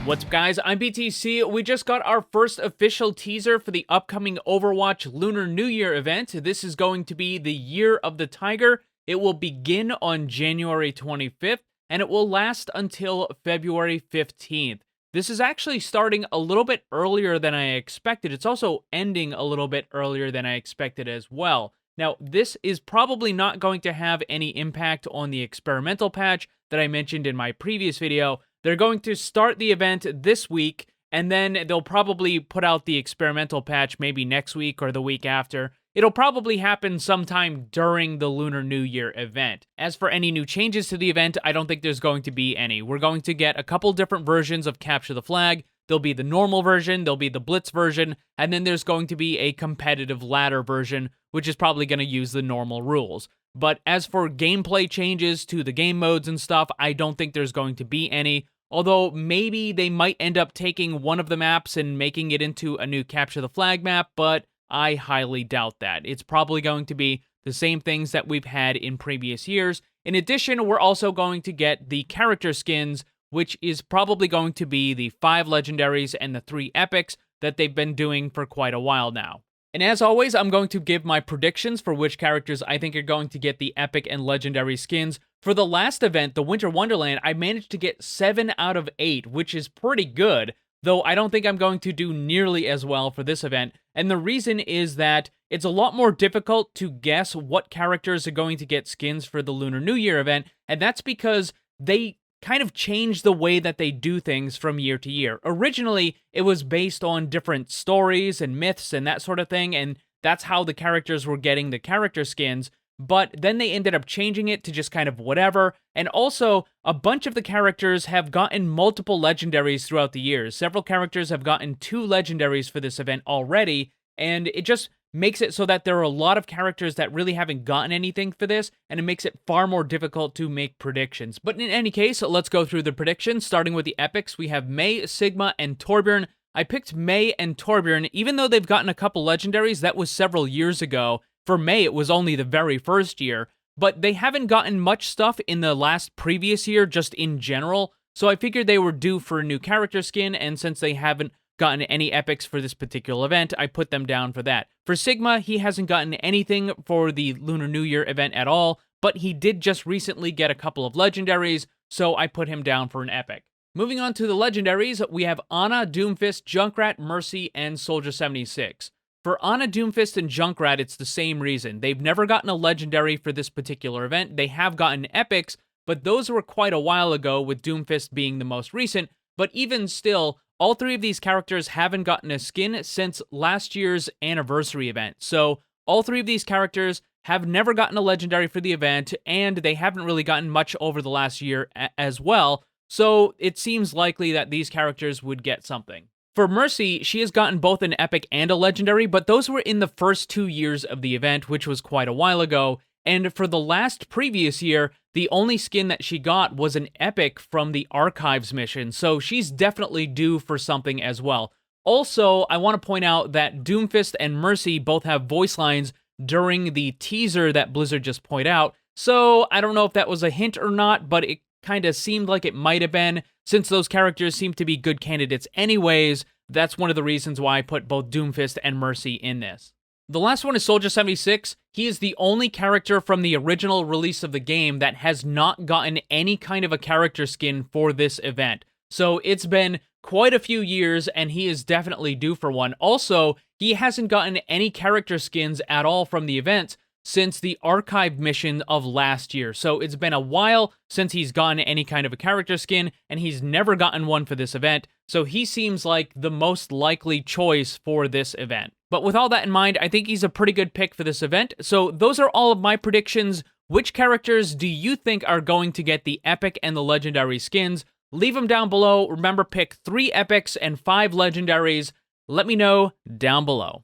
What's up, guys? I'm BTC. We just got our first official teaser for the upcoming Overwatch Lunar New Year event. This is going to be the Year of the Tiger. It will begin on January 25th, and it will last until February 15th. This is actually starting a little bit earlier than I expected. It's also ending a little bit earlier than I expected as well. Now, this is probably not going to have any impact on the experimental patch that I mentioned in my previous video. They're going to start the event this week, and then they'll probably put out the experimental patch maybe next week or the week after. It'll probably happen sometime during the Lunar New Year event. As for any new changes to the event, I don't think there's going to be any. We're going to get a couple different versions of Capture the Flag. There'll be the normal version, there'll be the Blitz version, and then there's going to be a competitive ladder version, which is probably going to use the normal rules. But as for gameplay changes to the game modes and stuff, I don't think there's going to be any. Although maybe they might end up taking one of the maps and making it into a new Capture the Flag map, but I highly doubt that. It's probably going to be the same things that we've had in previous years. In addition, we're also going to get the character skins, which is probably going to be the 5 legendaries and the 3 epics that they've been doing for quite a while now. And as always, I'm going to give my predictions for which characters I think are going to get the epic and legendary skins. For the last event, the Winter Wonderland, I managed to get 7 out of 8, which is pretty good, though I don't think I'm going to do nearly as well for this event. And the reason is that it's a lot more difficult to guess what characters are going to get skins for the Lunar New Year event, and that's because they kind of change the way that they do things from year to year. Originally, it was based on different stories and myths and that sort of thing, and that's how the characters were getting the character skins, but then they ended up changing it to just kind of whatever, and also, a bunch of the characters have gotten multiple legendaries throughout the years. Several characters have gotten 2 legendaries for this event already, and it just makes it so that there are a lot of characters that really haven't gotten anything for this, and it makes it far more difficult to make predictions. But in any case, let's go through the predictions. Starting with the epics, we have Mei, Sigma, and Torbjorn. I picked Mei and Torbjorn, even though they've gotten a couple legendaries, that was several years ago. For Mei, it was only the very first year, but they haven't gotten much stuff in the last previous year, just in general, so I figured they were due for a new character skin, and since they haven't gotten any epics for this particular event, I put them down for that. For Sigma, he hasn't gotten anything for the Lunar New Year event at all, but he did just recently get a couple of legendaries, so I put him down for an epic. Moving on to the legendaries, we have Ana, Doomfist, Junkrat, Mercy, and Soldier 76. For Ana, Doomfist, and Junkrat, it's the same reason. They've never gotten a legendary for this particular event. They have gotten epics, but those were quite a while ago, with Doomfist being the most recent, but even still, all 3 of these characters haven't gotten a skin since last year's anniversary event. So all 3 of these characters have never gotten a legendary for the event, and they haven't really gotten much over the last year as well. So it seems likely that these characters would get something. For Mercy, she has gotten both an epic and a legendary, but those were in the first 2 years of the event, which was quite a while ago. And for the last previous year, the only skin that she got was an epic from the Archives mission, so she's definitely due for something as well. Also, I want to point out that Doomfist and Mercy both have voice lines during the teaser that Blizzard just put out, so I don't know if that was a hint or not, but it kind of seemed like it might have been. Since those characters seem to be good candidates anyways, that's one of the reasons why I put both Doomfist and Mercy in this. The last one is Soldier 76. He is the only character from the original release of the game that has not gotten any kind of a character skin for this event. So it's been quite a few years, and he is definitely due for one. Also, he hasn't gotten any character skins at all from the event since the archive mission of last year. So it's been a while since he's gotten any kind of a character skin, and he's never gotten one for this event, so he seems like the most likely choice for this event. But with all that in mind, I think he's a pretty good pick for this event. So those are all of my predictions. Which characters do you think are going to get the epic and the legendary skins? Leave them down below. Remember, pick 3 epics and 5 legendaries. Let me know down below.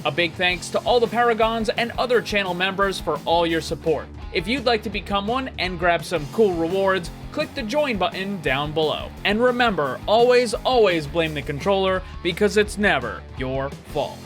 A big thanks to all the Paragons and other channel members for all your support. If you'd like to become one and grab some cool rewards, click the join button down below. And remember, always blame the controller, because it's never your fault.